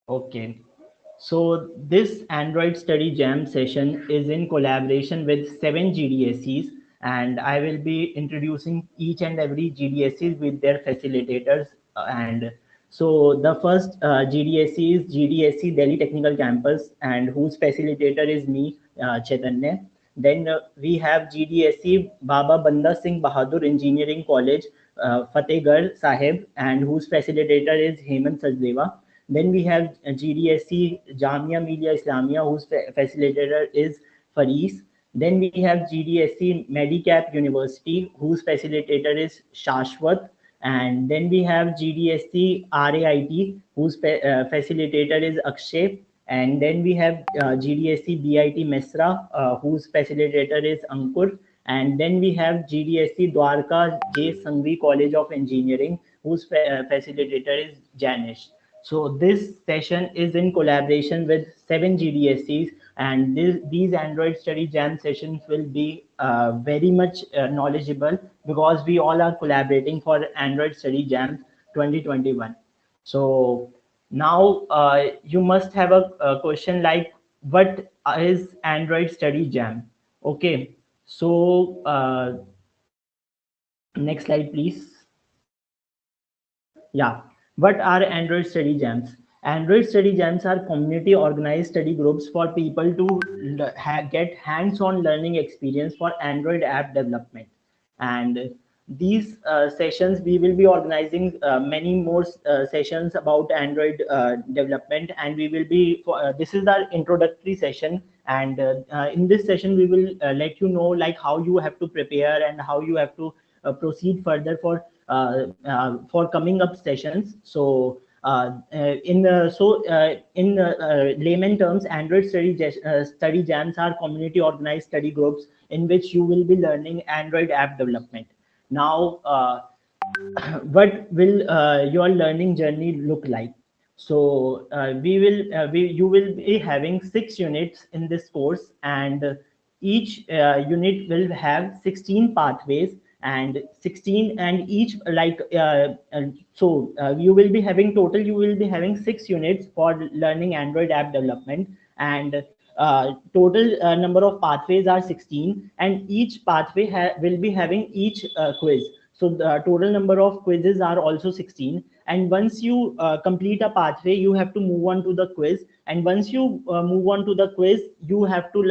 Okay. So this Android Study Jam session is in collaboration with 7 GDSCs, and I will be introducing each and every GDSCs with their facilitators. And so the first GDSC is GDSC Delhi Technical Campus, and whose facilitator is me, Chaitanya. Then we have GDSC Baba Banda Singh Bahadur Engineering College, Fatehgarh Sahib, and whose facilitator is Hemant Sachdeva. Then we have GDSC Jamia Millia Islamia, whose facilitator is Faris. Then we have GDSC Medicap University, whose facilitator is Shashwat. And then we have GDSC RAIT, whose facilitator is Akshay. And then we have GDSC BIT Mesra, whose facilitator is Ankur. And then we have GDSC Dwarka J. Sangvi College of Engineering, whose facilitator is Janish. So this session is in collaboration with 7 GDSCs, and these Android Study Jam sessions will be very much knowledgeable because we all are collaborating for Android Study Jam 2021. So now you must have a question like, what is Android Study Jam? Okay, so next slide, please. Yeah. What are Android study jams? Android study jams are community organized study groups for people to get hands-on learning experience for Android app development. And these sessions, we will be organizing many more sessions about Android development, and we will be, this is our introductory session. And in this session, we will let you know like how you have to prepare and how you have to proceed further for coming up sessions. So in layman terms, Android study jams are community organized study groups in which you will be learning Android app development. Now, what will your learning journey look like? So you will be having 6 units in this course, and each unit will have 16 pathways and 16, and each you will be having total, you will be having 6 units for learning Android app development. And total number of pathways are 16, and each pathway will be having each quiz. So the total number of quizzes are also 16. And once you complete a pathway, you have to move on to the quiz. And once you move on to the quiz, you have to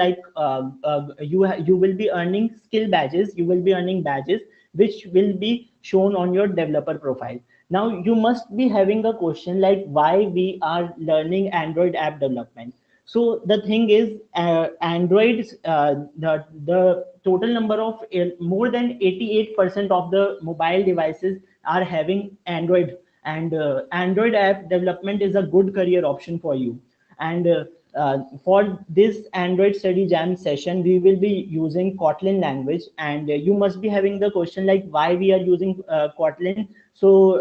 you will be earning skill badges. You will be earning badges which will be shown on your developer profile. Now you must be having a question like, why we are learning Android app development? So the thing is, Androids, the total number of more than 88% of the mobile devices are having Android, and Android app development is a good career option for you. And for this Android Study Jam session, we will be using Kotlin language, and you must be having the question like, why we are using Kotlin. So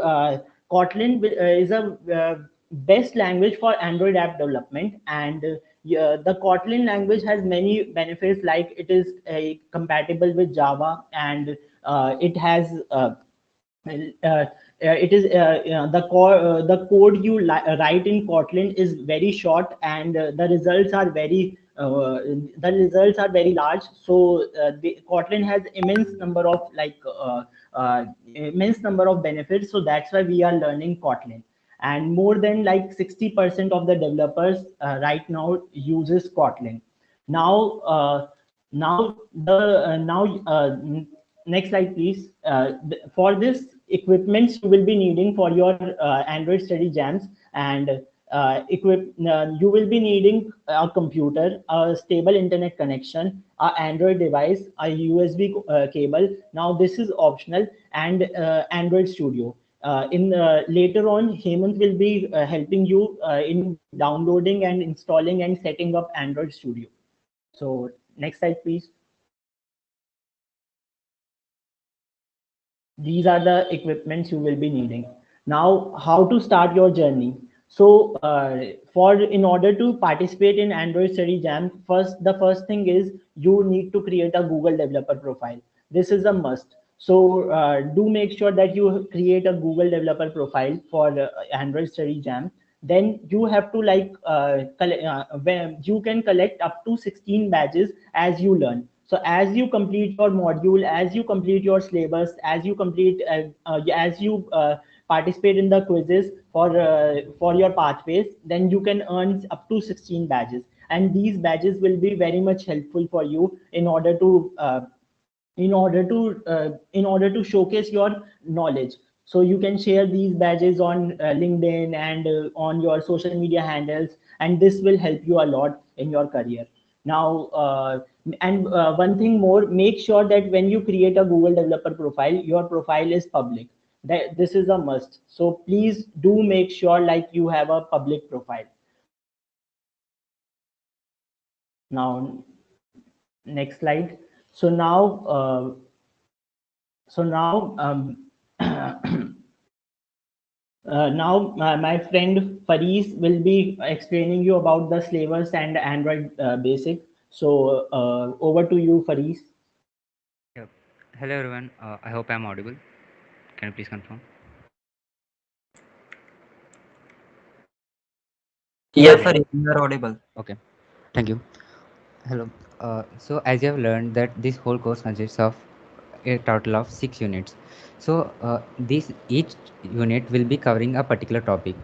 Kotlin is a best language for Android app development. And yeah, the Kotlin language has many benefits, like it is compatible with Java, and it has it is the code you write in Kotlin is very short, and the results are very large. So the Kotlin has immense number of benefits. So that's why we are learning Kotlin. And more than like 60% of the developers right now uses Kotlin. Now now the now next slide, please. For this equipments you will be needing for your Android study jams, and you will be needing a computer, a stable internet connection, a Android device, a USB cable. Now this is optional, and Android Studio. In Later on, Hemant will be helping you in downloading and installing and setting up Android Studio. So next slide, please. These are the equipments you will be needing. Now, how to start your journey? So in order to participate in Android study jam, the first thing is you need to create a Google developer profile. This is a must. So do make sure that you create a Google developer profile for Android study jam. then you have to like when you can collect up to 16 badges as you learn. So as you complete your module, as you complete your syllabus, as you participate in the quizzes for your pathways, then you can earn up to 16 badges, and these badges will be very much helpful for you in order to showcase your knowledge. So you can share these badges on LinkedIn and on your social media handles, and this will help you a lot in your career. Now and one thing more, make sure that when you create a Google developer profile, your profile is public. That this is a must, so please do make sure like you have a public profile. Now next slide. So now now, my friend Faris will be explaining you about the Slavers and Android Basic. So, over to you, Faris. Yep. Hello everyone. I hope I'm audible. Can you please confirm? Yes, Hello. sir, you are audible. Okay. Thank you. Hello. So as you have learned that this whole course consists of a total of 6 units. So this each unit will be covering a particular topic.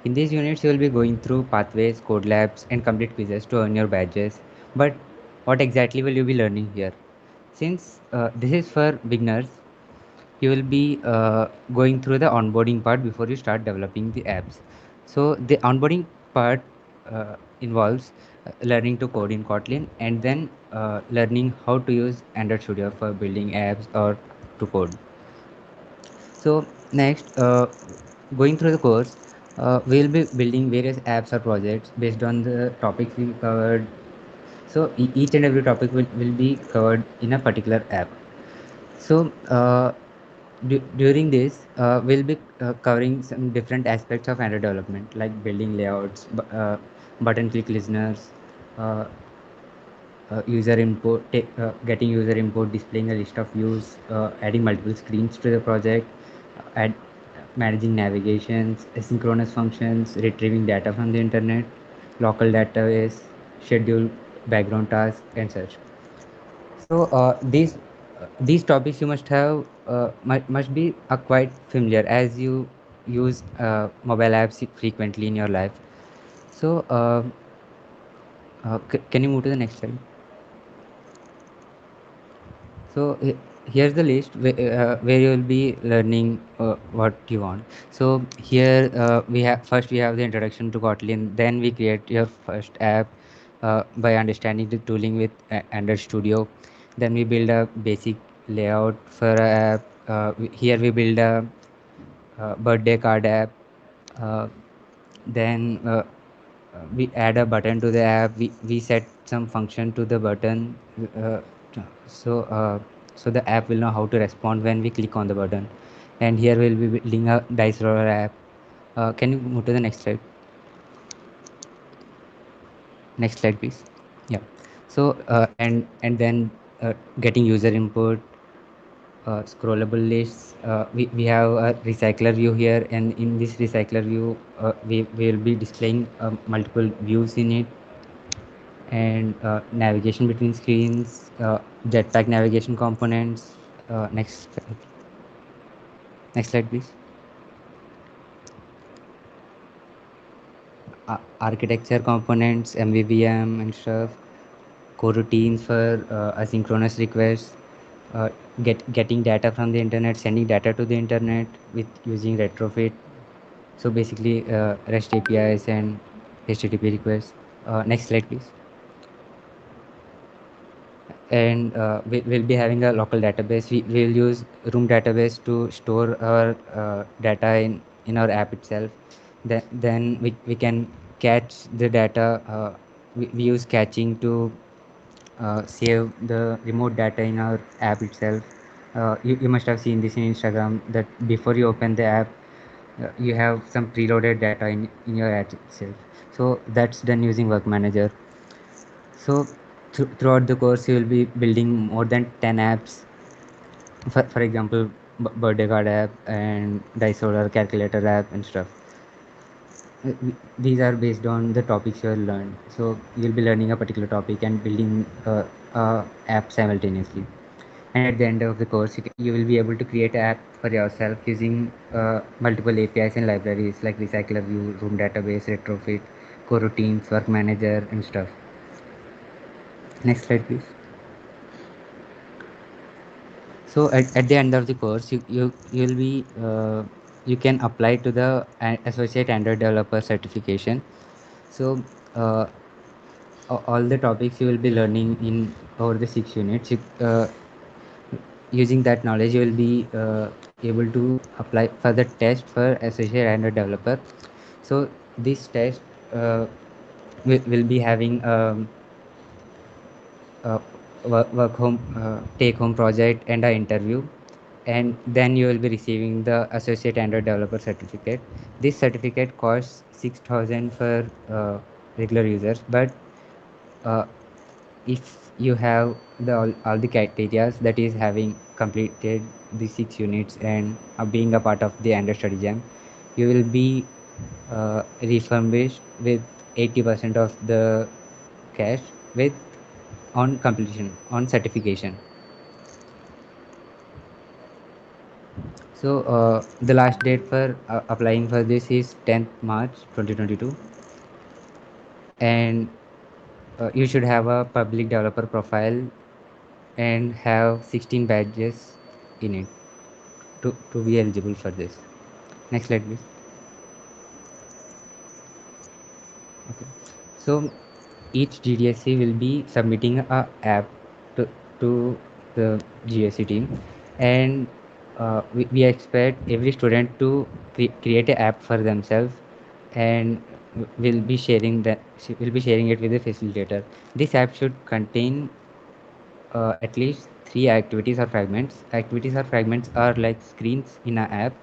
In these units, you will be going through pathways, code labs, and complete quizzes to earn your badges. But what exactly will you be learning here? Since this is for beginners, you will be going through the onboarding part before you start developing the apps. So the onboarding part involves learning to code in Kotlin, and then learning how to use Android Studio for building apps or to code. So next, going through the course, we'll be building various apps or projects based on the topics we covered. So each and every topic will be covered in a particular app. So during this, we'll be covering some different aspects of Android development, like building layouts, button click listeners, uh, user input, getting user input, displaying a list of views, adding multiple screens to the project, add, managing navigations, asynchronous functions, retrieving data from the internet, local database, schedule background tasks, and such. So these topics you must have must be quite familiar as you use mobile apps frequently in your life. So can you move to the next slide? So here's the list where you will be learning what you want. So here we have the introduction to Kotlin. Then we create your first app by understanding the tooling with Android Studio. Then we build a basic layout for a app. Here we build a birthday card app. Uh, then we add a button to the app. We set some function to the button, uh, so so the app will know how to respond when we click on the button. And here we'll be building a dice roller app. Can you move to the next slide? Next slide, please. Yeah. So and then getting user input, scrollable lists. We have a recycler view here, and in this recycler view, we will be displaying multiple views in it, and navigation between screens, jetpack navigation components. Next slide, please. Architecture components, MVVM and stuff, coroutines for asynchronous requests, uh, getting data from the internet, sending data to the internet with using retrofit. So basically, REST APIs and HTTP requests. Next slide, please. And we'll be having a local database. We'll use room database to store our data in our app itself. Then we can catch the data. We use caching to save the remote data in our app itself. You must have seen this in Instagram that before you open the app, you have some preloaded data in your app itself. So that's done using Work Manager. So throughout the course, you will be building more than 10 apps. For example, birthday card app and dice roller calculator app and stuff. these are based on the topics you have learned. So you'll be learning a particular topic and building a app simultaneously. And at the end of the course, you will be able to create an app for yourself using multiple APIs and libraries like Recycler View, Room Database, Retrofit, Coroutines, Work Manager, and stuff. Next slide, please. So at the end of the course, you'll be you can apply to the associate Android developer certification. So uh, all the topics you will be learning in over the 6 units, using that knowledge you will be able to apply for the test for associate Android developer. So this test will be having uh, work home take home project and an interview, and then you will be receiving the associate Android developer certificate. This certificate costs 6,000 for regular users, but uh, if you have all the criteria, that is having completed the 6 units and being a part of the Android study jam, you will be refurbished with 80% of the cash with on completion on certification. So the last date for applying for this is 10th March 2022, and you should have a public developer profile and have 16 badges in it to be eligible for this. Next slide, please. Okay. So each GDSC will be submitting a app to, to the GSC team, and we expect every student to create an app for themselves, and will be sharing it with the facilitator. This app should contain at least three activities or fragments. Activities or fragments are like screens in an app,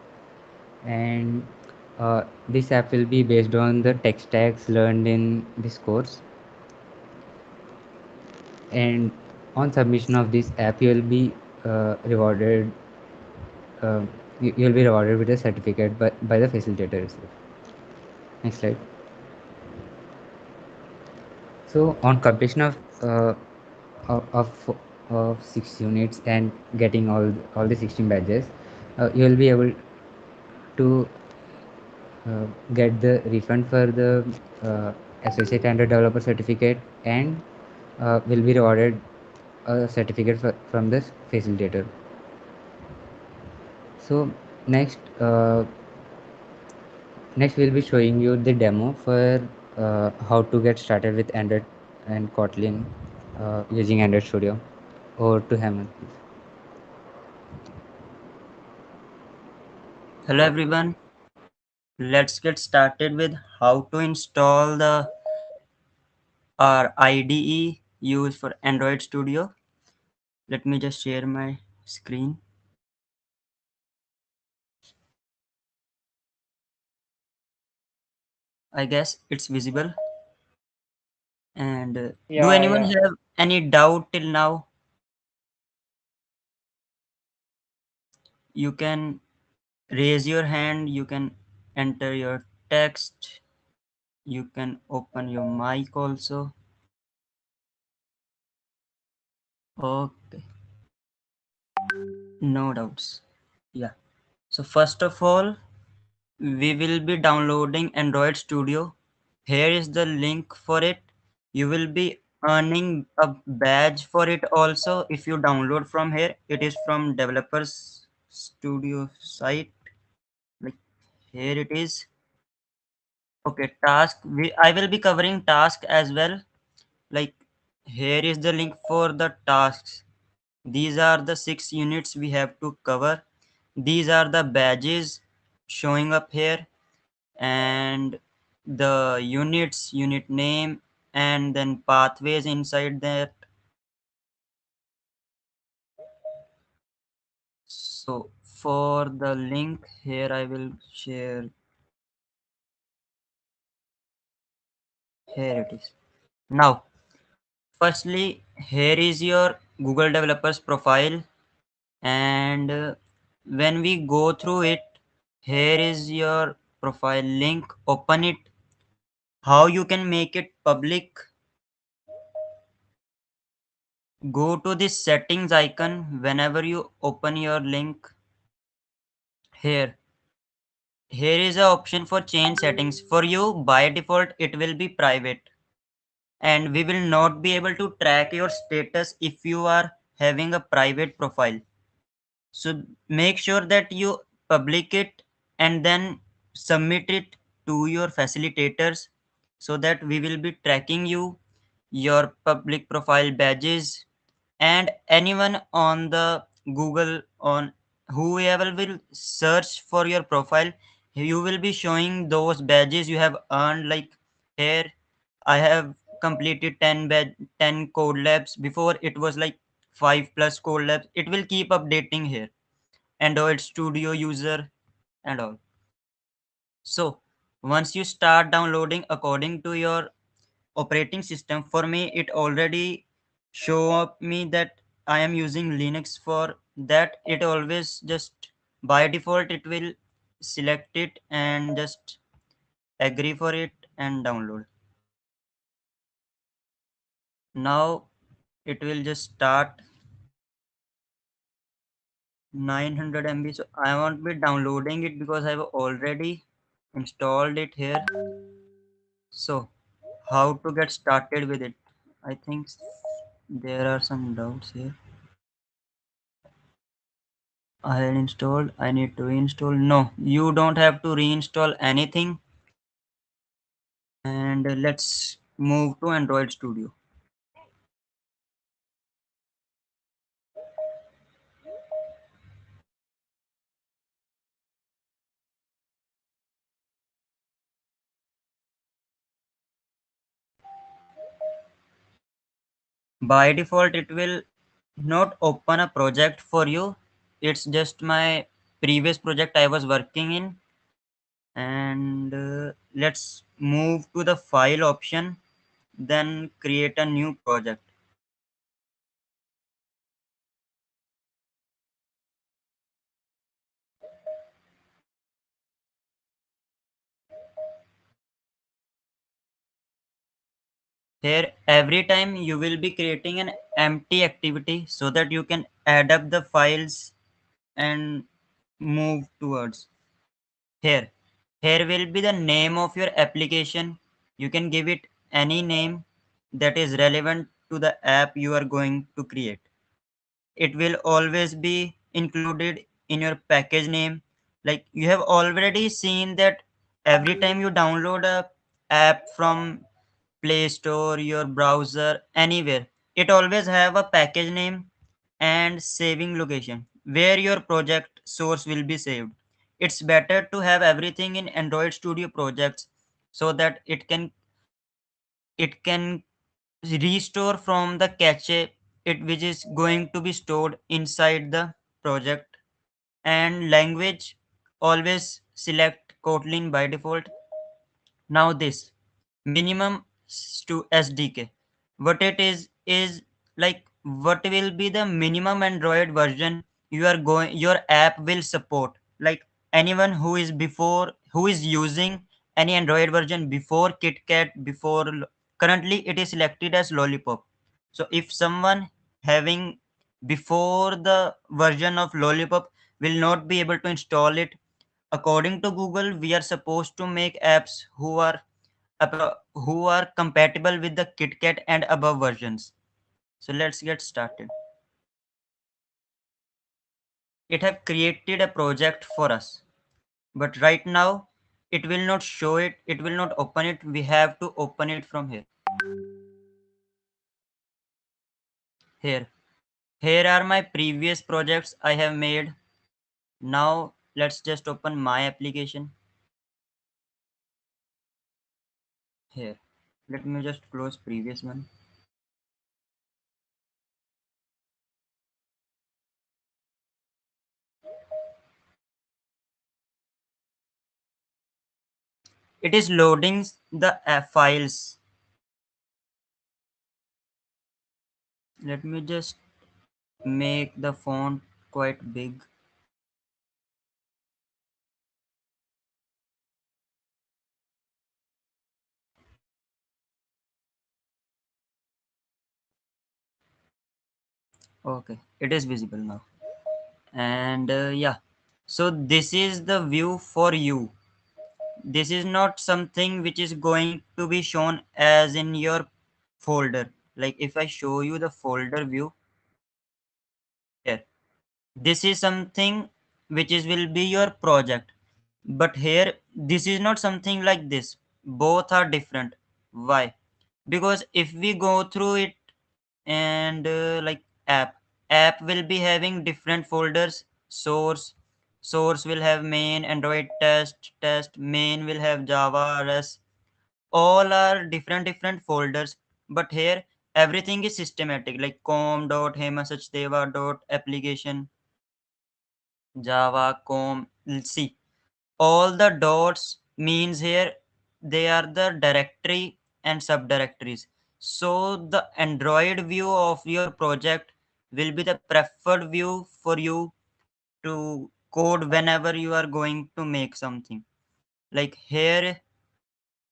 and this app will be based on the tech stacks learned in this course. And on submission of this app, you will be rewarded. Uh, you'll be rewarded with a certificate by the facilitator itself. Next slide. So on completion of, of, of 6 units and getting all the 16 badges, you will be able to get the refund for the associate Android developer certificate, and will be rewarded a certificate from this facilitator. So next next we'll be showing you the demo for how to get started with Android and Kotlin using Android Studio. Over to Hemant, please. Hello everyone, let's get started with how to install the our IDE used for Android Studio. Let me just share my screen. I guess it's visible. And do Yeah, anyone yeah. have any doubt till now? You can raise your hand, you can enter your text, you can open your mic also. Okay, no doubts. Yeah. So first of all, we will be downloading Android Studio. Here is the link for it. You will be earning a badge for it also if you download from here. It is from Developers Studio site. Like here it is. Okay, task. I will be covering task as well. Like here is the link for the tasks. These are the 6 units we have to cover. These are the badges showing up here, and the units, unit name, and then pathways inside that. So for the link here, I will share. Here it is. Now firstly, here is your Google developers profile, and when we go through it, here is your profile link, open it. How you can make it public? Go to this settings icon whenever you open your link. Here here is a option for change settings. For you, by default it will be private, and we will not be able to track your status if you are having a private profile. So make sure that you public it and then submit it to your facilitators, so that we will be tracking you, your public profile badges, and anyone on the Google, on whoever will search for your profile, you will be showing those badges you have earned. Like here I have completed 10 code labs. Before it was like 5 plus code labs. It will keep updating here. Android Studio user and all. So once you start downloading according to your operating system, for me it already show up me that I am using Linux. For that, it always just by default it will select it and just agree for it and download. Now it will just start 900 MB. So I won't be downloading it because I've already installed it here. So how to get started with it? I think there are some doubts here. I had installed. I need to reinstall. No, you don't have to reinstall anything. And let's move to Android Studio. By default, it will not open a project for you. It's just my previous project I was working in. And let's move to the file option, then create a new project. Here, every time you will be creating an empty activity so that you can add up the files and move towards. Here, here will be the name of your application. You can give it any name that is relevant to the app you are going to create. It will always be included in your package name. Like you have already seen that every time you download a app from Play Store, your browser, anywhere, it always have a package name and saving location where your project source will be saved. It's better to have everything in Android Studio projects, so that it can restore from the cache, it which is going to be stored inside the project. And language, always select Kotlin by default. Now this minimum to SDK, what it is like what will be the minimum Android version your app will support. Like anyone who is using any Android version before KitKat, currently it is selected as Lollipop. So if someone having before the version of Lollipop will not be able to install it. According to Google, we are supposed to make apps who are compatible with the KitKat and above versions. So let's get started. It have created a project for us, but right now it will not show it. It will not open it. We have to open it from here. Here, here are my previous projects I have made. Now let's just open my application. Here, let me just close previous one. It is loading the files. Let me just make the font quite big. Okay, it is visible now. And yeah, so this is the view for you. This is not something which is going to be shown as in your folder. Like if I show you the folder view here, this is something which is will be your project. But here this is not something like this. Both are different. Why? Because if we go through it, and like app will be having different folders. Source will have main, android, test main will have java, rs. All are different folders. But here everything is systematic, like com dot hema sachdeva dot application java com. See, all the dots means here they are the directory and subdirectories. So the android view of your project will be the preferred view for you to code whenever you are going to make something. Like here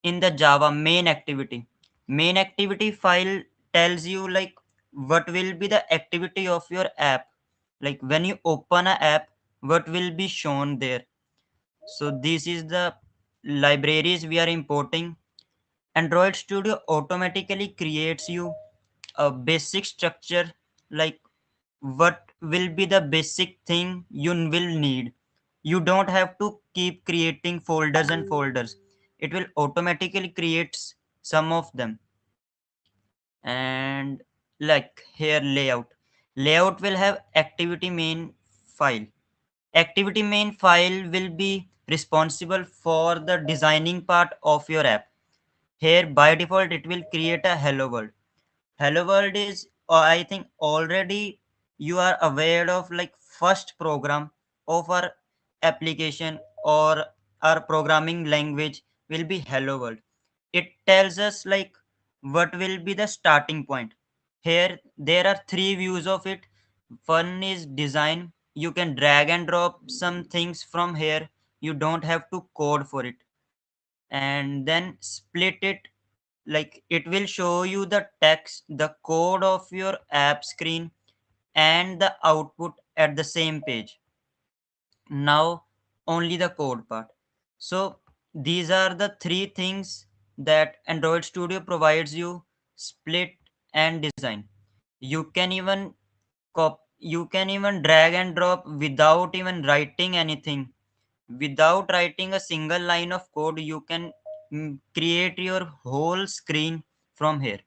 in the java main activity file tells you like what will be the activity of your app. Like when you open a app, what will be shown there. So this is the libraries we are importing. Android Studio automatically creates you a basic structure, like what will be the basic thing you will need. You don't have to keep creating folders and folders. It will automatically creates some of them. And like here layout will have activity main file. Activity main file will be responsible for the designing part of your app. Here by default it will create a hello world. Hello world is I think already you are aware of, like first program of our application or our programming language will be hello world. It tells us like what will be the starting point. Here there are three views of it. One is design. You can drag and drop some things from here. You don't have to code for it. And then split it, like it will show you the text, the code of your app screen, and the output at the same page. Now only the code part. So these are the three things that android studio provides you: split and design. You can even you can even drag and drop without even writing anything. Without writing a single line of code, you can create your whole screen from here.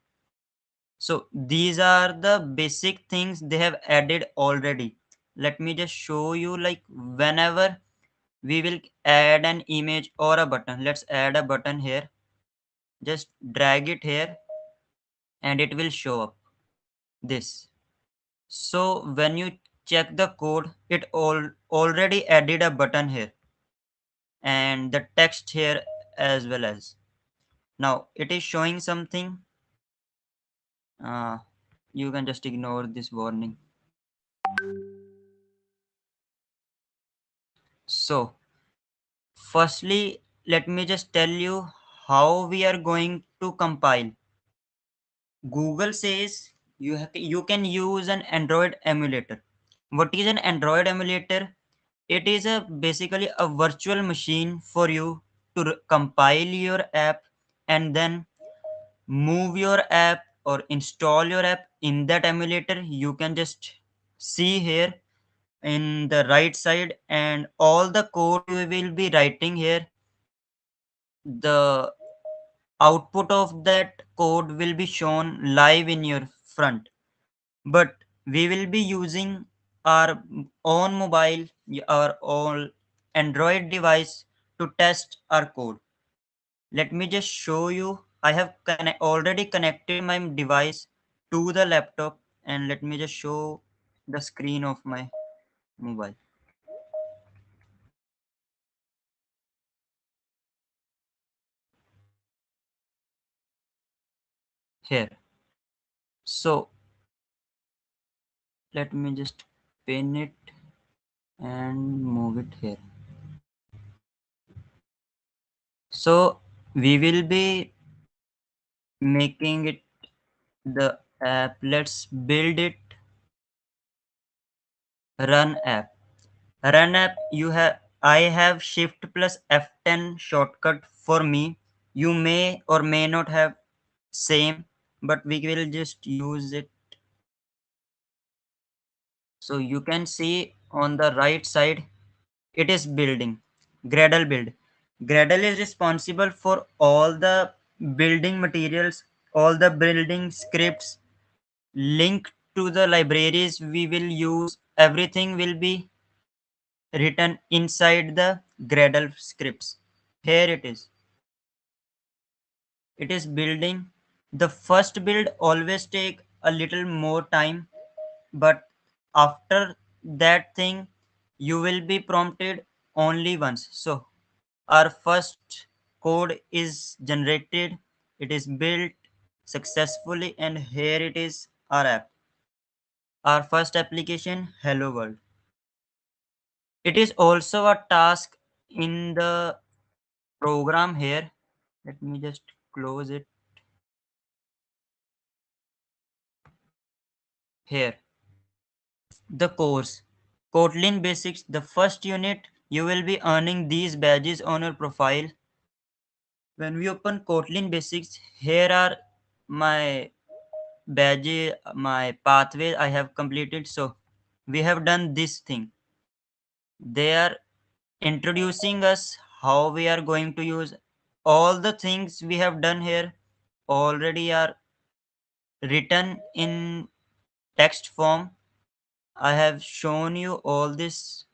So these are the basic things they have added already. Let me just show you, like whenever we will add an image or a button. Let's add a button here. Just drag it here and it will show up this. So when you check the code, it already added a button here and the text here as well as. Now it is showing something. Uh, you can just ignore this warning. So firstly, let me just tell you how we are going to compile. Google says you can use an Android emulator. What is an Android emulator? It is a basically a virtual machine for you to compile your app and then move your app or install your app in that emulator. You can just see here in the right side, and all the code you will be writing here, the output of that code will be shown live in your front. But we will be using our own mobile, our own android device to test our code. Let me just show you. I have already connected my device to the laptop, and let me just show the screen of my mobile here. So let me just pin it and move it here. So we will be making it the app. Let's build it. Run app. Run app, I have shift plus F10 shortcut for me. You may or may not have same, but we will just use it. So you can see on the right side, it is building. Gradle build. Gradle is responsible for all the building materials, all the building scripts, link to the libraries we will use. Everything will be written inside the Gradle scripts. Here it is. It is building. The first build always take a little more time, but after that thing you will be prompted only once. So our first code is generated, it is built successfully, and here it is our app, our first application, hello world. It is also a task in the program here. Let me just close it. Here the course, Kotlin Basics, the first unit, you will be earning these badges on your profile. When we open Kotlin Basics, here are my badges, my pathway I have completed. So we have done this thing. They are introducing us how we are going to use all the things we have done here already are written in text form. I have shown you all this.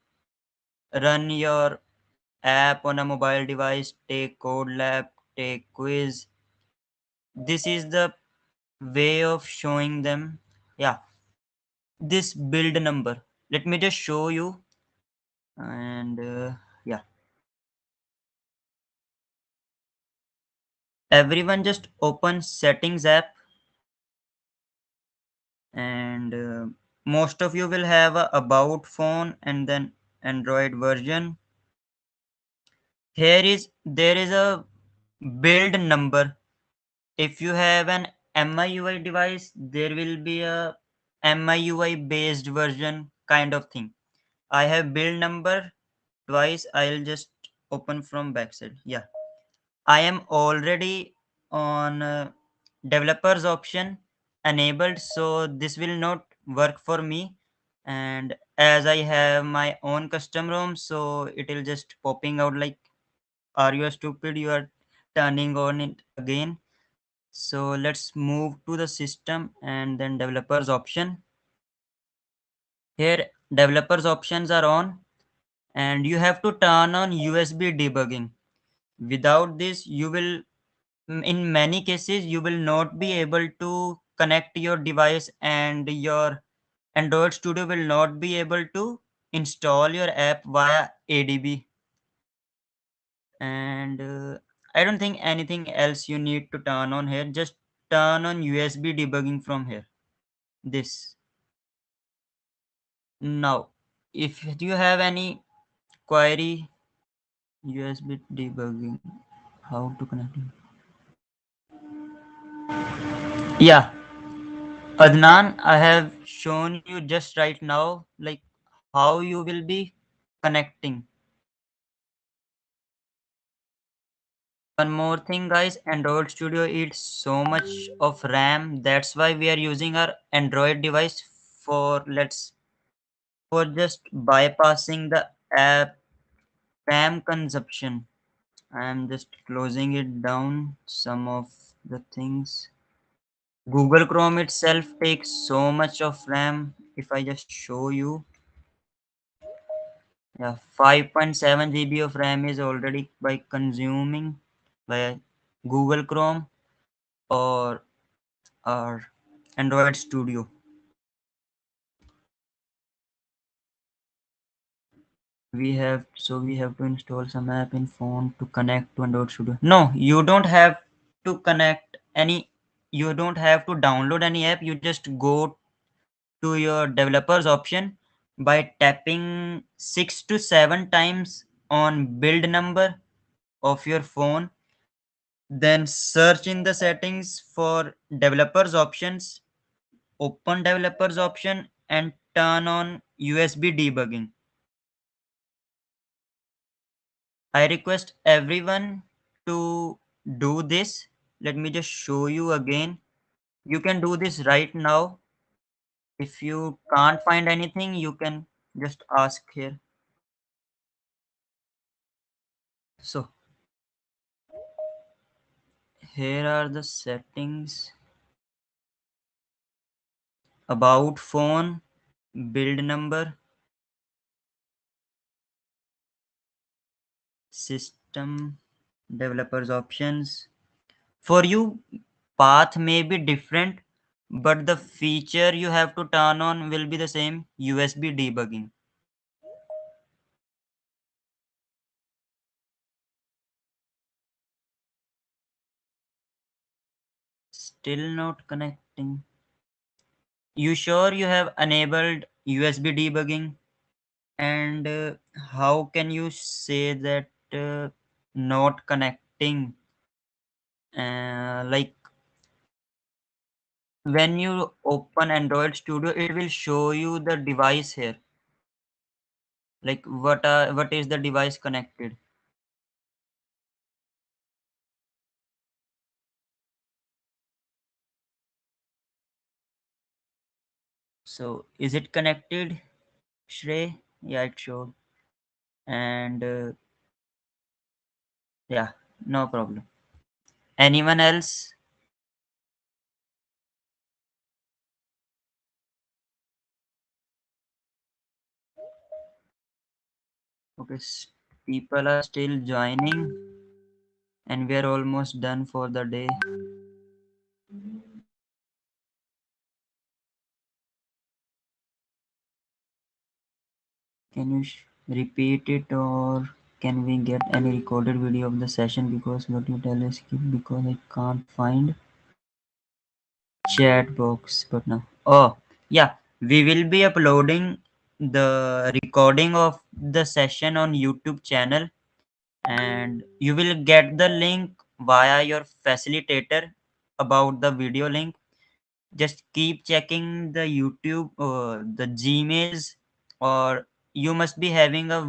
Run your app on a mobile device, take code lab, take quiz. This is the way of showing them. Yeah, this build number. Let me just show you. And yeah, everyone just open settings app, and most of you will have a about phone and then Android version. There is a build number. If you have an MIUI device, there will be a MIUI based version kind of thing. I have build number twice. I'll just open from backside. Yeah, I am already on developers option enabled, so this will not work for me. And as I have my own custom ROM, so it will just popping out like, "Are you stupid? You are turning on it again." So let's move to the system and then developers option. Here developers options are on, and you have to turn on USB debugging. Without this, you will, in many cases, you will not be able to connect your device, and your Android Studio will not be able to install your app via ADB. And I don't think anything else you need to turn on here. Just turn on USB debugging from here. This. Now, if you have any query, USB debugging, how to connect it? Yeah, Adnan, I have shown you just right now, like how you will be connecting. One more thing, guys, Android Studio eats so much of RAM. That's why we are using our Android device for just bypassing the app RAM consumption. I am just closing it down. Some of the things. Google Chrome itself takes so much of RAM. If I just show you, yeah, 5.7 GB of RAM is already by consuming by Google Chrome or our Android Studio. We have to install some app in phone to connect to Android Studio. No, you don't have to connect any. You don't have to download any app. You just go to your developers option by tapping 6 to 7 times on build number of your phone, then search in the settings for developers options, open developers option, and turn on USB debugging. I request everyone to do this. Let me just show you again. You can do this right now. If you can't find anything, you can just ask here. So here are the settings. About phone, build number, system, developers options. For you, path may be different, but the feature you have to turn on will be the same: USB debugging. Still not connecting. You sure you have enabled USB debugging? And how can you say that not connecting? Like when you open Android Studio, it will show you the device here. Like what is the device connected? So is it connected, Shrey? Yeah, it showed. And yeah, no problem. Anyone else? Okay, people are still joining, and we are almost done for the day. Can you repeat it, or can we get any recorded video of the session? Because what you tell is skip because I can't find chat box. But now, oh yeah, we will be uploading the recording of the session on YouTube channel, and you will get the link via your facilitator about the video link. Just keep checking the YouTube, the Gmails, or you must be having a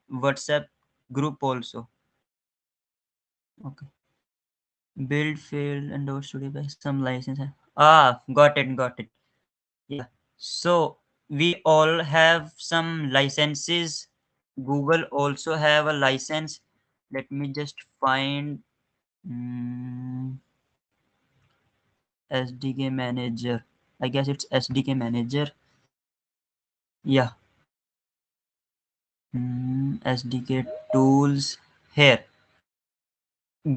WhatsApp group also. Okay. Build failed and those studio by some license. Ah, got it. Yeah. So we all have some licenses. Google also have a license. Let me just find SDK manager. I guess it's SDK manager. Yeah. SDK tools here.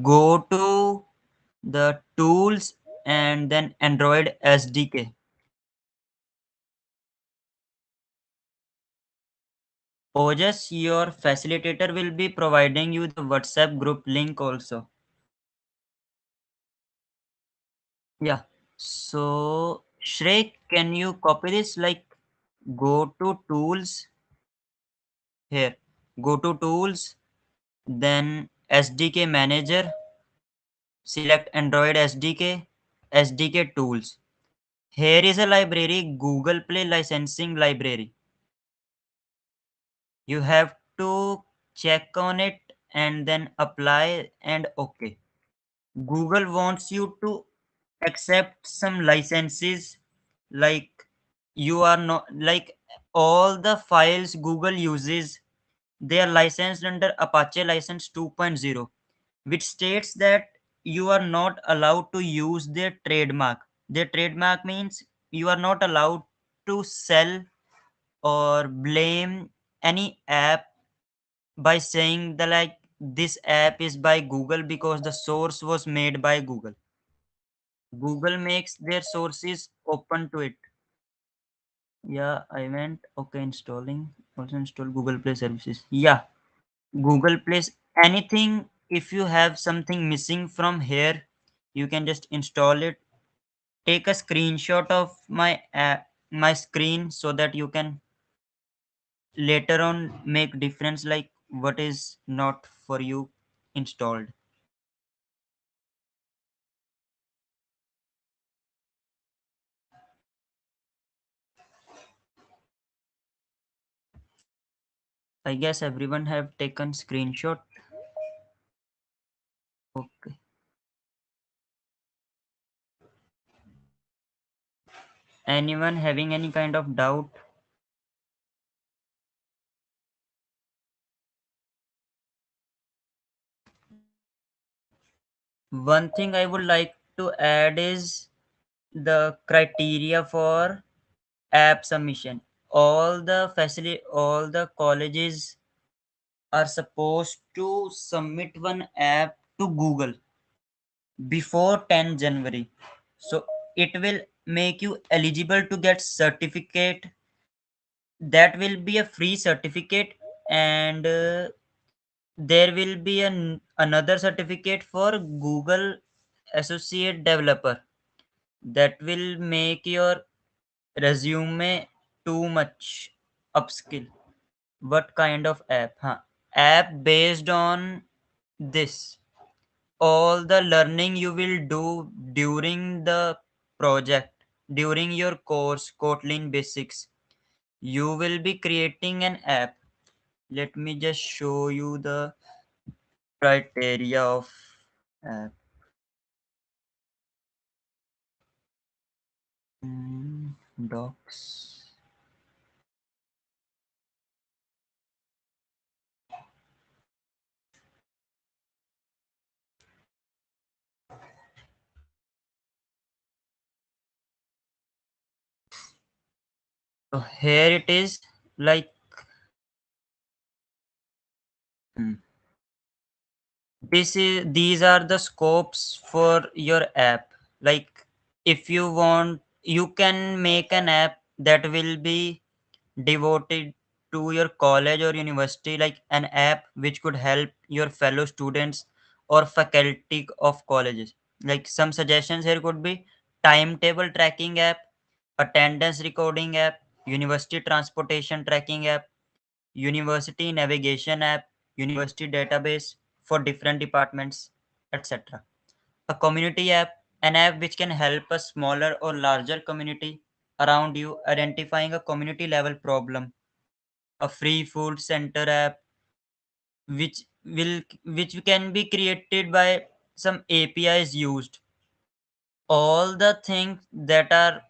Go to the tools and then Android SDK. Ojas, your facilitator will be providing you the WhatsApp group link also. Yeah. So Shrek, can you copy this? Like go to tools here. Go to tools, then SDK manager, select Android SDK, SDK tools. Here is a library, Google Play licensing library. You have to check on it and then apply and OK. Google wants you to accept some licenses, like you are not like all the files Google uses, they are licensed under Apache license 2.0, which states that you are not allowed to use their trademark. Their trademark means you are not allowed to sell or blame any app by saying that like this app is by Google because the source was made by Google. Google makes their sources open to it. Yeah, I went. Okay, installing. Also install Google Play services. Yeah, Google Plays anything. If you have something missing from here, you can just install it. Take a screenshot of my screen so that you can later on make difference like what is not for you installed. I guess everyone have taken screenshot. Okay. Anyone having any kind of doubt? One thing I would like to add is the criteria for app submission. All the colleges are supposed to submit one app to Google before 10 January. So it will make you eligible to get certificate. That will be a free certificate, and there will be another certificate for Google Associate Developer that will make your resume too much upskill. What kind of app? Huh? App based on this. All the learning you will do during the project, during your course, Kotlin Basics, you will be creating an app. Let me just show you the criteria of app. Docs. So here it is, like, hmm, these are the scopes for your app. Like, if you want, you can make an app that will be devoted to your college or university, like an app which could help your fellow students or faculty of colleges. Like, some suggestions here could be timetable tracking app, attendance recording app, university transportation tracking app, university navigation app, university database for different departments, etc. A community app, an app which can help a smaller or larger community around you identifying a community level problem. A free food center app which will which can be created by some APIs used. All the things that are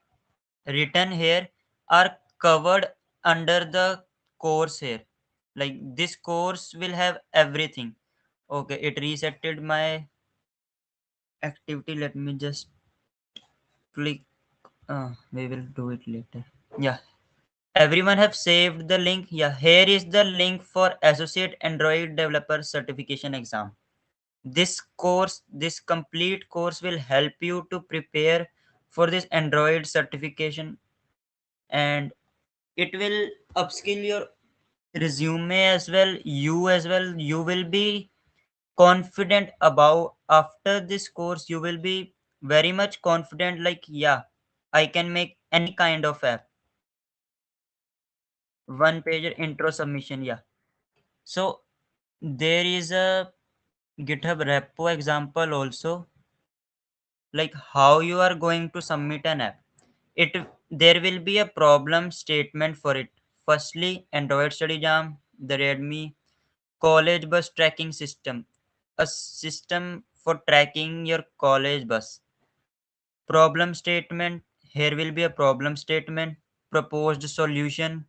written here are covered under the course here. Like, this course will have everything. Okay, it resetted my activity. Let me just click. We will do it later. Yeah, everyone have saved the link. Yeah, here is the link for Associate Android Developer Certification exam. This complete course will help you to prepare for this Android certification, and it will upskill your resume as well. You will be confident about, after this course you will be very much confident, like, yeah, I can make any kind of app. One pager intro submission. Yeah, so there is a GitHub repo example also, like how you are going to submit an app. It There will be a problem statement for it. Firstly, Android Study Jam, the Redmi college bus tracking system, a system for tracking your college bus. Problem statement. Here will be a problem statement. Proposed solution.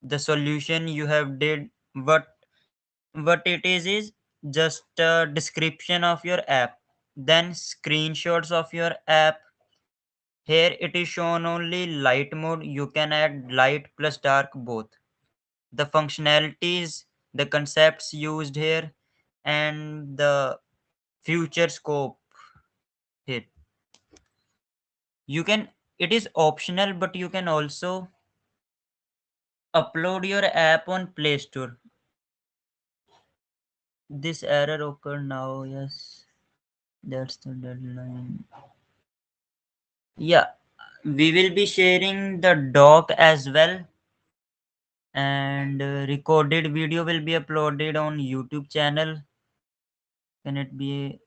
The solution you have did, what it is just a description of your app. Then screenshots of your app. Here it is shown only light mode. You can add light plus dark both. The functionalities, the concepts used here, and the future scope here. You can, it is optional, but you can also upload your app on Play Store. This error occurred now. Yes, that's the deadline. Yeah, we will be sharing the doc as well, and recorded video will be uploaded on YouTube channel. Can it be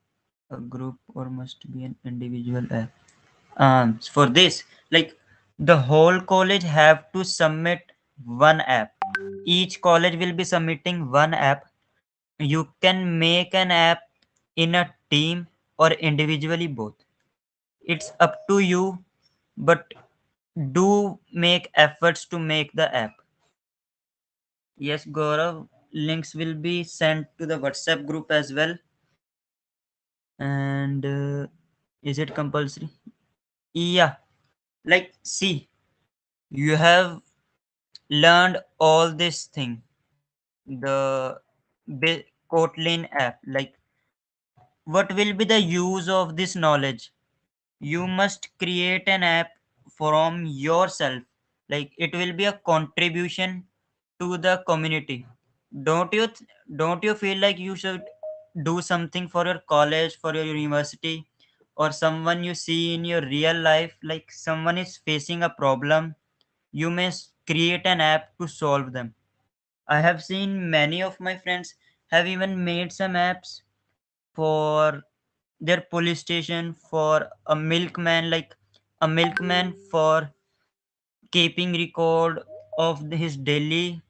a group or must be an individual app? For this, like, the whole college have to submit one app. Each college will be submitting one app. You can make an app in a team or individually both. It's up to you, but do make efforts to make the app. Yes, Gaurav, links will be sent to the WhatsApp group as well. And is it compulsory? Yeah, like see, you have learned all this thing, the Kotlin app. Like, what will be the use of this knowledge? You must create an app from yourself. Like, it will be a contribution to the community. Don't you feel like you should do something for your college, for your university, or someone you see in your real life, like someone is facing a problem, you may create an app to solve them. I have seen many of my friends have even made some apps for their police station, for a milkman, like a milkman for keeping record of his daily,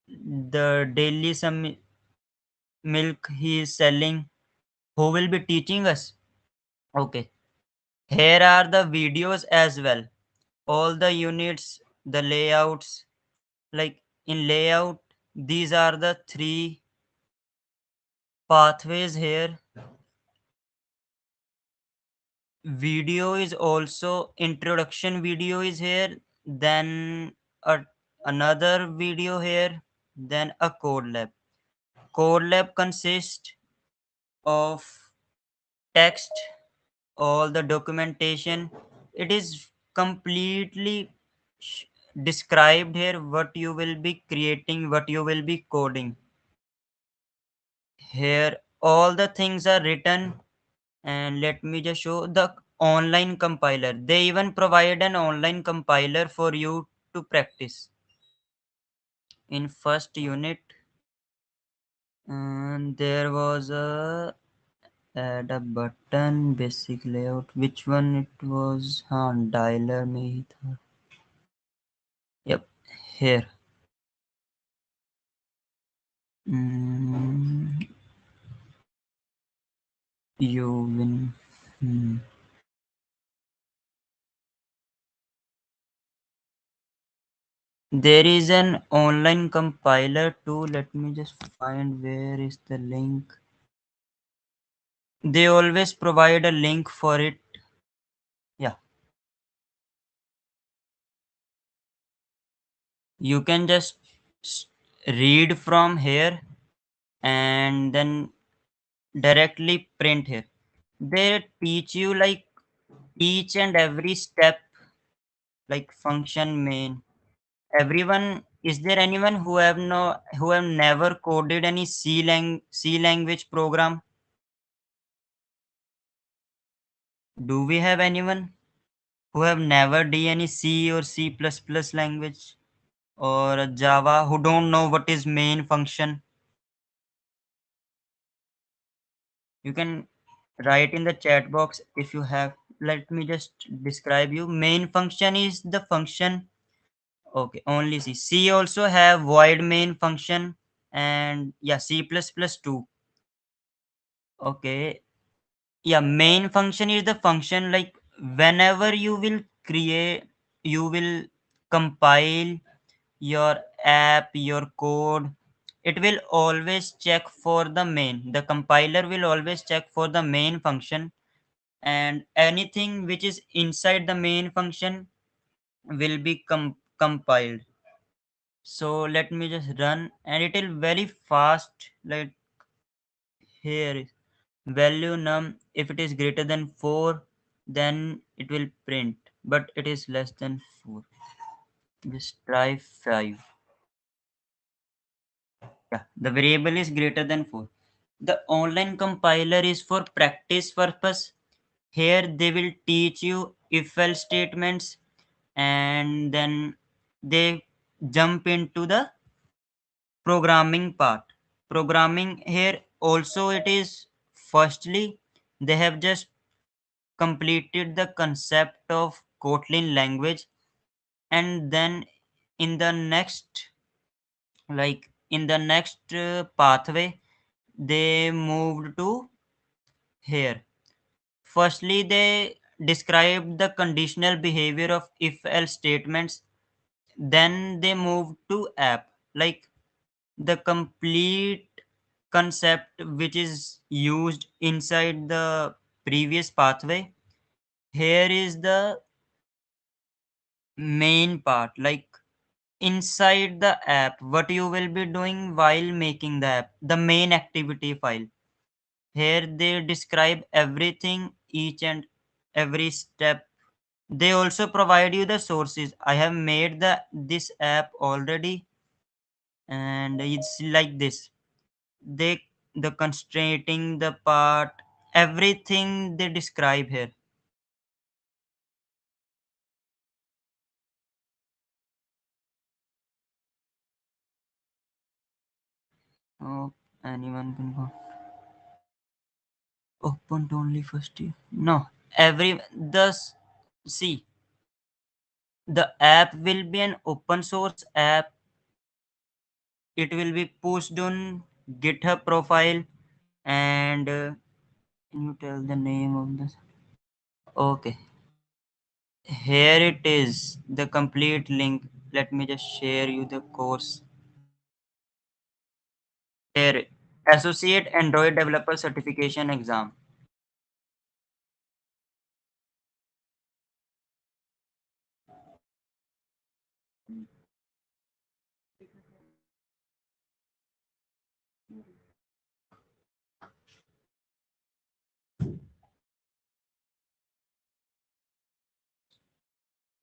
the daily some milk he is selling. Who will be teaching us? Okay, here are the videos as well, all the units, the layouts. Like in layout, these are the three pathways here. Video is also, introduction video is here, then a, another video here, then a code lab. Code lab consists of text, all the documentation. It is completely sh- described here what you will be creating, what you will be coding. Here all the things are written. And let me just show the online compiler. They even provide an online compiler for you to practice. In first unit, and there was a add a button, basic layout. Which one it was? हाँ, dialer में ही था. Yep, here. Mm, you win. Hmm. There is an online compiler too. Let me just find where is the link. They always provide a link for it. Yeah, you can just s- read from here and then directly print here. They teach you like each and every step, like function main. Everyone, is there anyone who have never coded any C language program? Do we have anyone who have never done any C or C++ language or Java, who don't know what is main function? You can write in the chat box if you have. Let me just describe you. Main function is the function. Okay, only C also have void main function, and yeah, C++ too. Okay, yeah, main function is the function, like whenever you will create, you will compile your app, your code, it will always check for the main. The compiler will always check for the main function, and anything which is inside the main function will be compiled. So let me just run, and it will very fast. Like here is value num. If it is greater than 4, then it will print, but it is less than 4. Just try 5. Yeah, the variable is greater than 4. The online compiler is for practice purpose. Here they will teach you if else statements, and then they jump into the programming part. Programming here also, it is firstly they have just completed the concept of Kotlin language, and then in the next, pathway, they moved to here. Firstly, they described the conditional behavior of if else statements. Then they moved to app, like the complete concept which is used inside the previous pathway. Here is the main part, like inside the app, what you will be doing while making the app, the main activity file. Here they describe everything, each and every step. They also provide you the sources. I have made this app already, and it's like this. They the constraining the part, everything they describe here. Oh, anyone can go. Open only first year. No, see, the app will be an open source app. It will be pushed on GitHub profile, and can you tell the name of this? Okay, here it is, the complete link. Let me just share you the course. Here, Associate Android Developer Certification Exam.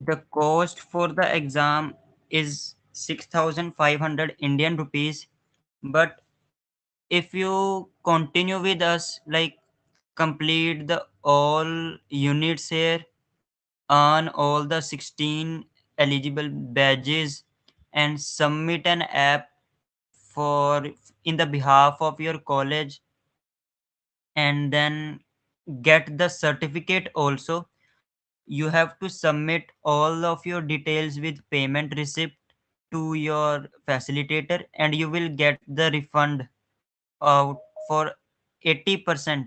The cost for the exam is 6,500 Indian rupees. But if you continue with us, like complete the all units here, earn all the 16 eligible badges, and submit an app for in the behalf of your college, and then get the certificate also, you have to submit all of your details with payment receipt to your facilitator, and you will get the refund out for 80%.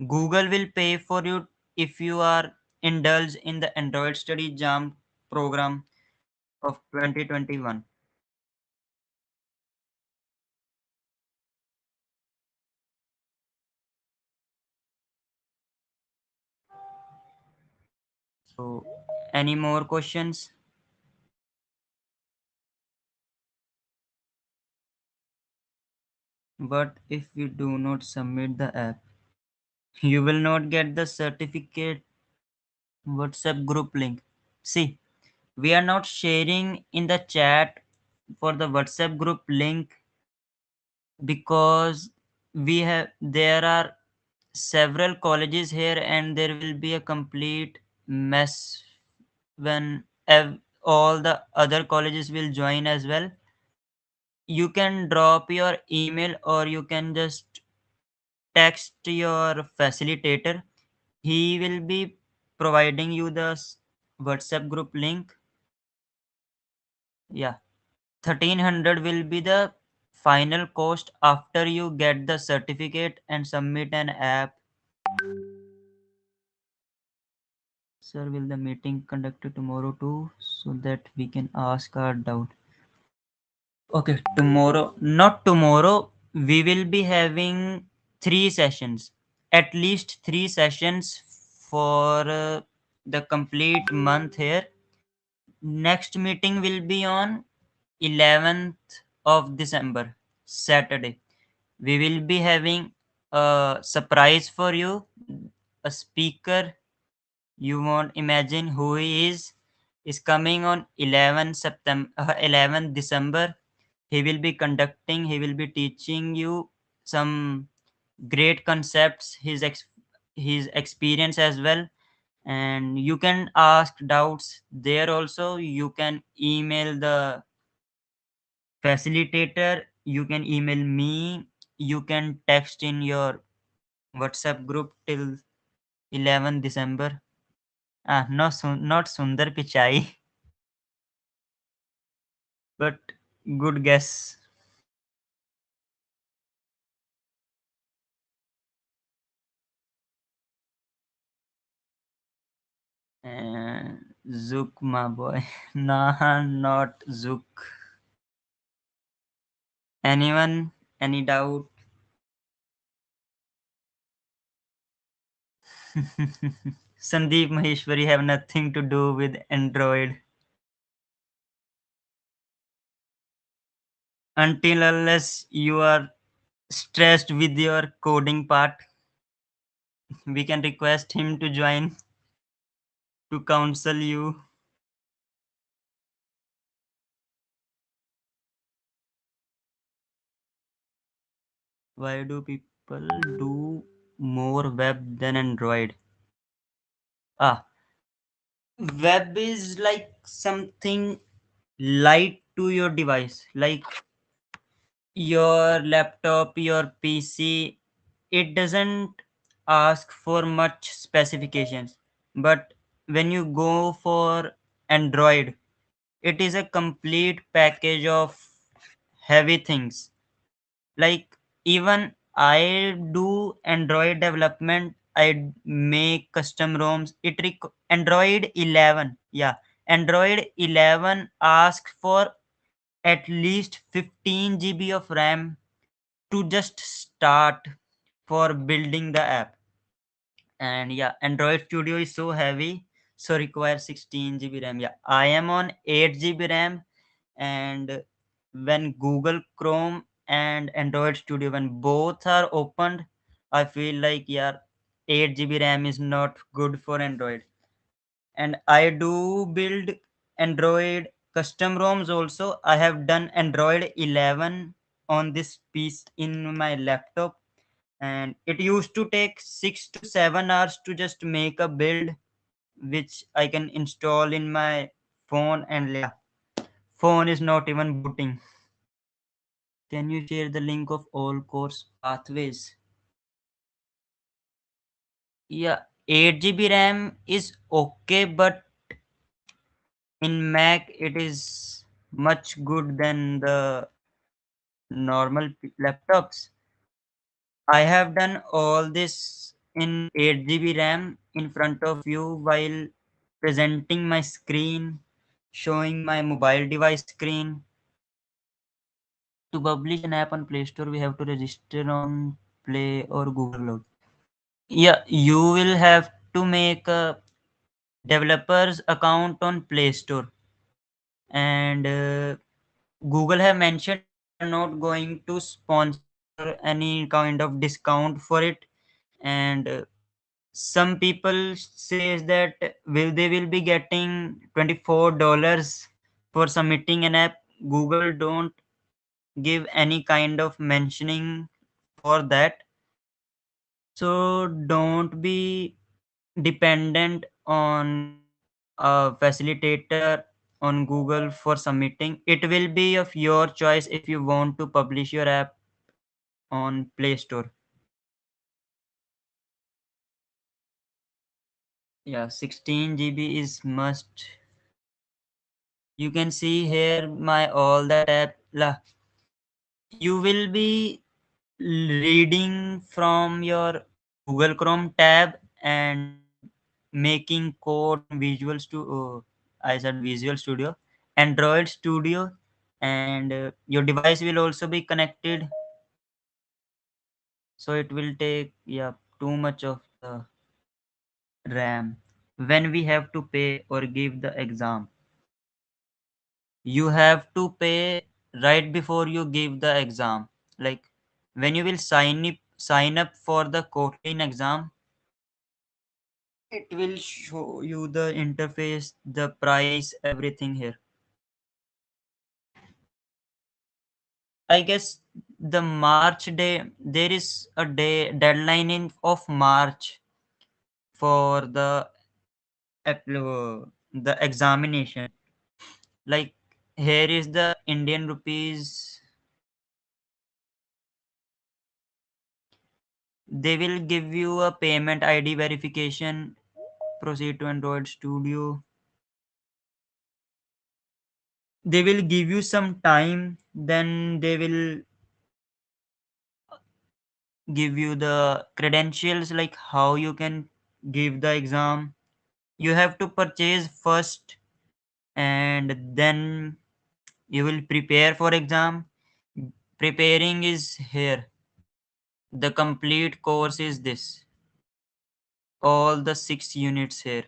Google will pay for you if you are indulged in the Android Study Jam program of 2021. So, any more questions? But if you do not submit the app, you will not get the certificate. WhatsApp group link. See, we are not sharing in the chat for the WhatsApp group link, because there are several colleges here, and there will be a complete mess when all the other colleges will join as well. You can drop your email, or you can just text your facilitator. He will be providing you the WhatsApp group link. Yeah, 1,300 will be the final cost after you get the certificate and submit an app. Sir, will the meeting conducted tomorrow too, so that we can ask our doubt? Okay, tomorrow, not tomorrow, we will be having 3 sessions, at least 3 sessions for the complete month here. Next meeting will be on 11th of December, Saturday. We will be having a surprise for you, a speaker. You won't imagine who he is coming on 11 December. He will be conducting, he will be teaching you some great concepts, his experience as well. And you can ask doubts there also. You can email the facilitator, you can email me, you can text in your WhatsApp group till 11 December. No, not Sundar Pichai. but good guess. Uh, Zook, my boy. Nah, not Zook. Anyone? Any doubt? Sandeep Maheshwari have nothing to do with Android. Until unless you are stressed with your coding part, we can request him to join to counsel you. Why do people do more web than Android? Ah, web is like something light to your device, like your laptop, your PC. It doesn't ask for much specifications. But when you go for Android, it is a complete package of heavy things. Like even I do Android development, I make custom ROMs. Android 11, yeah, Android 11 asks for at least 15 GB of RAM to just start for building the app. And yeah, Android Studio is so heavy, so requires 16 GB RAM. Yeah, I am on 8 GB RAM. And when Google Chrome and Android Studio, when both are opened, I feel like, yeah, 8 GB RAM is not good for Android. And I do build Android custom ROMs also. I have done Android 11 on this piece in my laptop, and it used to take 6 to 7 hours to just make a build which I can install in my phone. And yeah, phone is not even booting. Can you share the link of all course pathways? Yeah, 8 GB RAM is okay, but in Mac it is much good than the normal laptops. I have done all this in 8 GB RAM in front of you while presenting my screen, showing my mobile device screen. To publish an app on Play Store, we have to register on Play or Google Cloud. Yeah, you will have to make a developer's account on Play Store. And Google have mentioned they are not going to sponsor any kind of discount for it. And some people says that will be getting $24 for submitting an app. Google don't give any kind of mentioning for that. So don't be dependent on a facilitator on Google for submitting. It will be of your choice if you want to publish your app on Play Store. Yeah, 16 GB is must. You can see here my all the tab. You will be reading from your Google Chrome tab and making code on Visual Studio. I said Visual Studio, Android Studio, and your device will also be connected. So it will take, yeah, too much of the RAM. When we have to pay or give the exam, you have to pay right before you give the exam. Like when you will sign up for the Kotlin exam, it will show you the interface, the price, everything here. I guess the March day, there is a day deadline in of March for the examination. Like here is the Indian rupees. They will give you a payment ID verification. Proceed to Android Studio. they will give you some time, then they will give you the credentials like how you can give the exam. You have to purchase first, and then you will prepare for exam. Preparing is here. The complete course is this, all the 6 units here,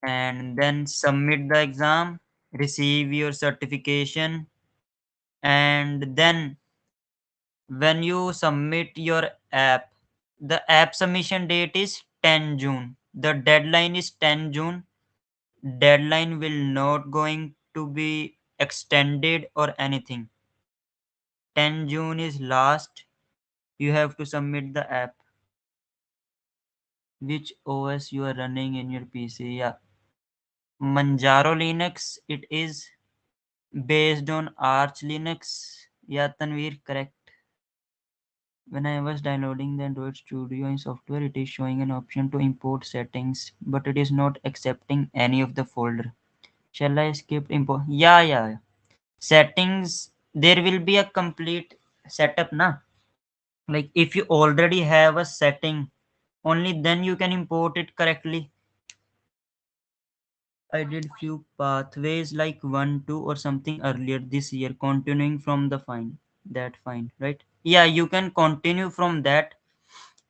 and then submit the exam, receive your certification, and then when you submit your app, the app submission date is 10 June. The deadline is 10 June. Deadline will not going to be extended or anything. 10 June is last. You have to submit the app. Which OS you are running in your PC? Yeah, Manjaro Linux. It is based on Arch Linux. Yeah, Tanveer, correct. When I was downloading the Android Studio in software, it is showing an option to import settings, but it is not accepting any of the folder. Shall I skip import? Yeah, yeah. Settings, there will be a complete setup, na? Like if you already have a setting, only then you can import it correctly. I did few pathways like 1, 2 or something earlier this year, continuing from the fine, right? Yeah, you can continue from that.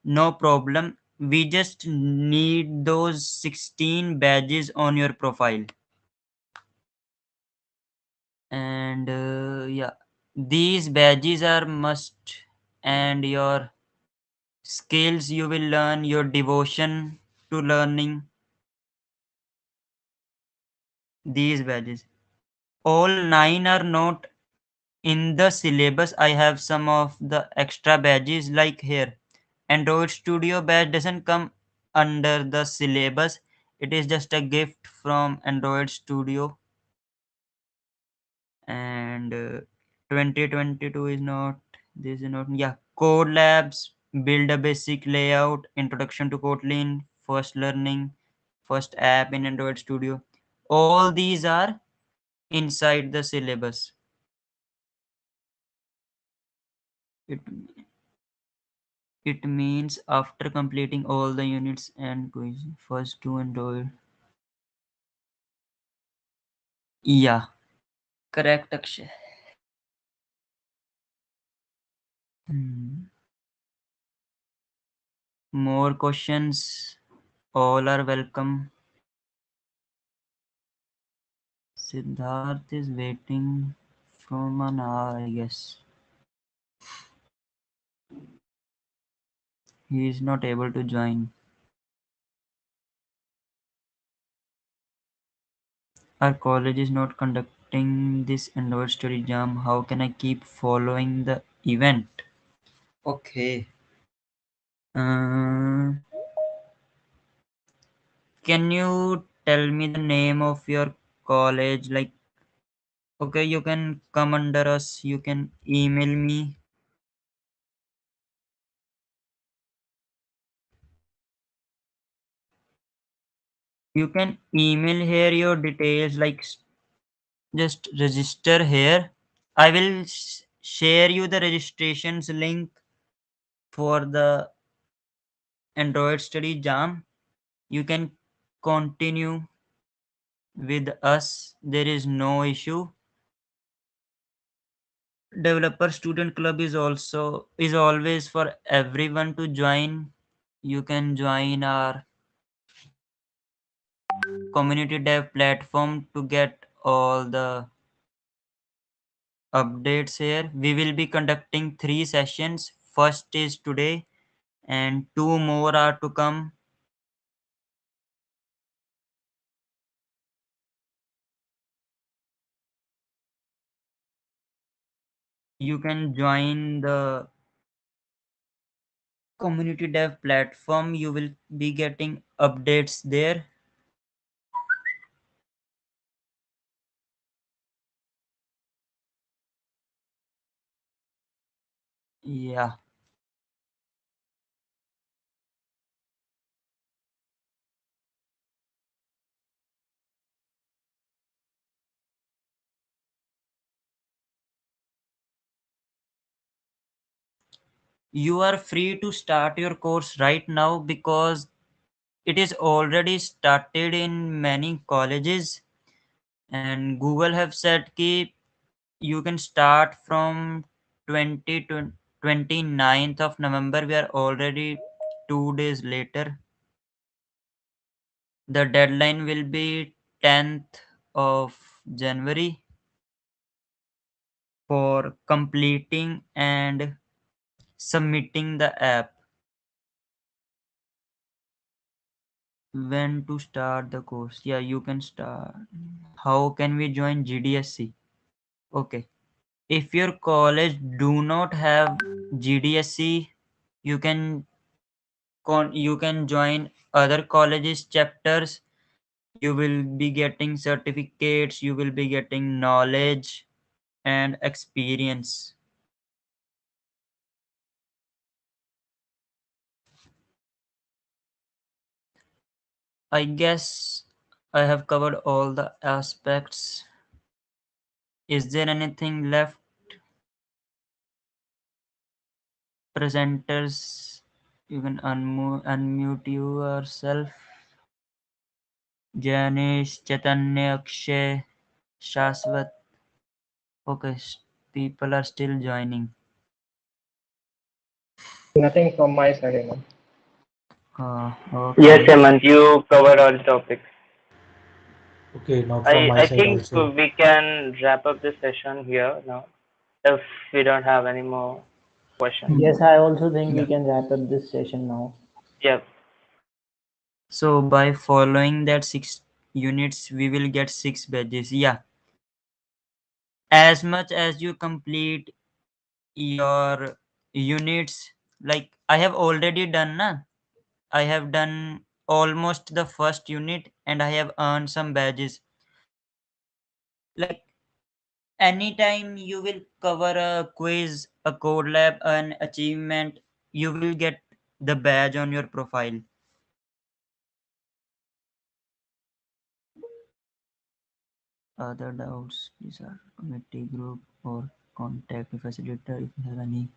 No problem. We just need those 16 badges on your profile. And yeah, these badges are must, and your skills you will learn, your devotion to learning these badges. All 9 are not in the syllabus. I have some of the extra badges like here. Android Studio badge doesn't come under the syllabus. It is just a gift from Android Studio. And 2022 is not, this is not, yeah, Code Labs, build a basic layout, introduction to Kotlin, first learning, first app in Android Studio. All these are inside the syllabus. It it means after completing all the units and quiz, first to Android. Yeah, correct, Akshay. Hmm. More questions, all are welcome. Siddharth is waiting from an hour, I guess. He is not able to join. Our college is not conducting this Android Study Jam. How can I keep following the event? Okay. Uh, can you tell me the name of your college? Like, okay, you can come under us. You can email me. You can email here your details. Like, just register here. I will share you the registrations link for the Android Study Jam. You can continue with us. There is no issue. Developer Student Club is always for everyone to join. You can join our community dev platform to get all the updates here. We will be conducting 3 sessions. First is today, and 2 more are to come. You can join the community dev platform. You will be getting updates there. Yeah. You are free to start your course right now because it is already started in many colleges, and Google have said ki you can start from 20 to 29th of November. We are already 2 days later. The deadline will be 10th of January for completing and submitting the app. When to start the course? Yeah, you can start. How can we join GDSC? Okay. If your college do not have GDSC, you can you can join other colleges chapters. You will be getting certificates, you will be getting knowledge and experience. I guess I have covered all the aspects. Is there anything left? Presenters, you can unmute yourself. Janish, Chaitanya, Akshay, Shaswat. Okay, people are still joining. Nothing from my side, Hemant. Yes, Okay. Hemant, you covered all the topics. Okay, now from I my I side think also. we can wrap up this session here now if we don't have any more questions. Yes, I also think we Yeah. can wrap up this session now. Yep. So by following that 6 units, we will get 6 badges. Yeah. As much as you complete your units, like I have already done, na? I have done almost the first unit and I have earned some badges. Like anytime you will cover a quiz, a code lab, an achievement, you will get the badge on your profile. Other doubts, please our committee group or contact the facilitator if you have any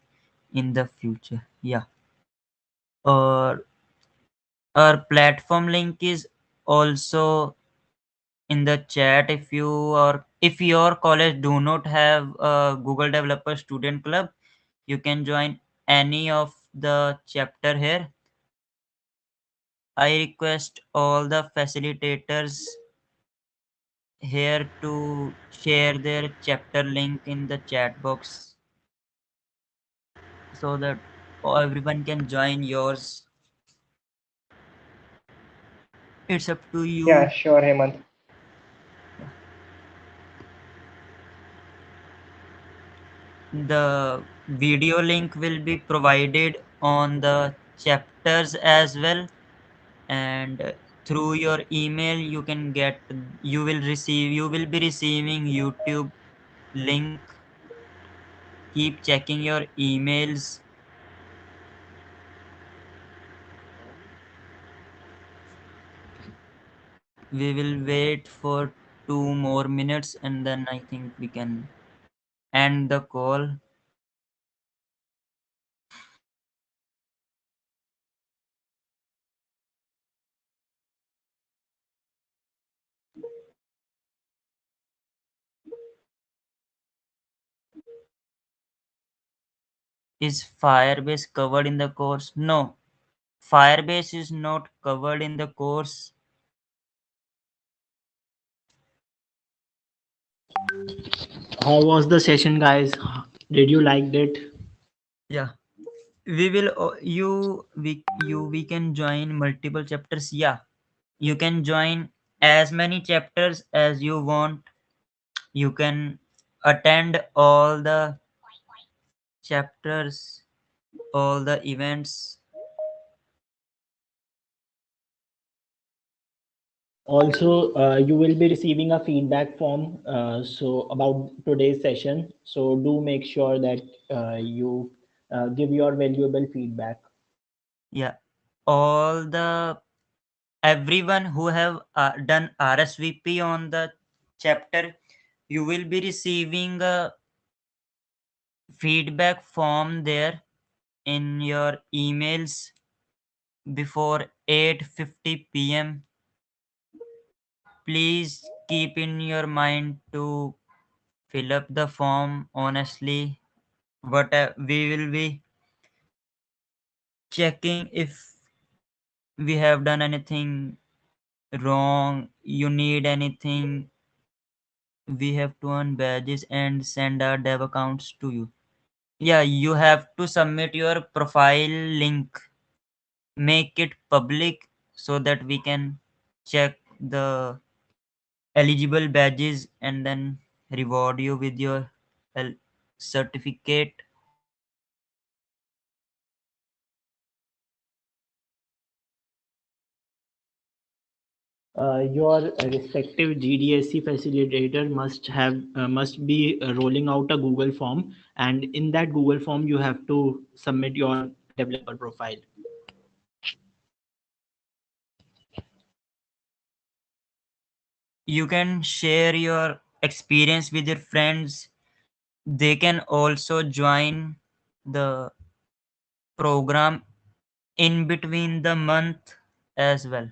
in the future. Yeah. Or our platform link is also in the chat. If you or if your college do not have a Google Developer Student Club, you can join any of the chapter here. I request all the facilitators here to share their chapter link in the chat box so that everyone can join yours. It's up to Yeah, you. sure, Hemant. Yeah. The video link will be provided on the chapters as well, and through your email you will be receiving YouTube link. Keep checking your emails. We will wait for 2 more minutes and then I think we can end the call. Is Firebase covered in the course? No, Firebase is not covered in the course. How was the session, guys? Did you liked it? Yeah, we will we can join multiple chapters. Yeah, you can join as many chapters as you want. You can attend all the chapters, all the events. Also, you will be receiving a feedback form so about today's session. So do make sure that you give your valuable feedback. Yeah, all the everyone who have done RSVP on the chapter, you will be receiving a feedback form there. in your emails before 8:50 p.m. Please keep in your mind to fill up the form honestly. What we will be checking if we have done anything wrong, you need anything, we have to earn badges and send our dev accounts to you. Yeah, you have to submit your profile link, make it public so that we can check the eligible badges and then reward you with your certificate. Your respective GDSC facilitator must be rolling out a Google form, and in that Google form you have to submit your developer profile. You can share your experience with your friends. They can also join the program in between the month as well.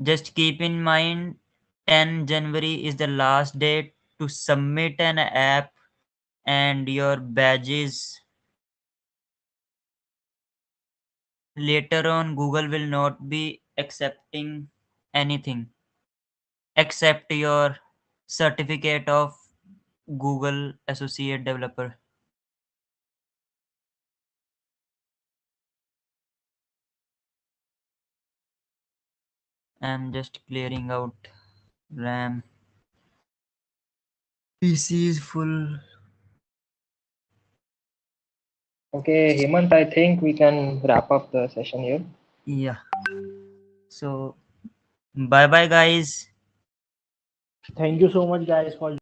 Just keep in mind 10 January is the last date to submit an app and your badges. Later on, Google will not be accepting anything except your certificate of Google Associate Developer. I'm just clearing out RAM. PC is full. Okay, Hemant, I think we can wrap up the session here. Yeah. So, bye bye, guys. Thank you so much, guys, for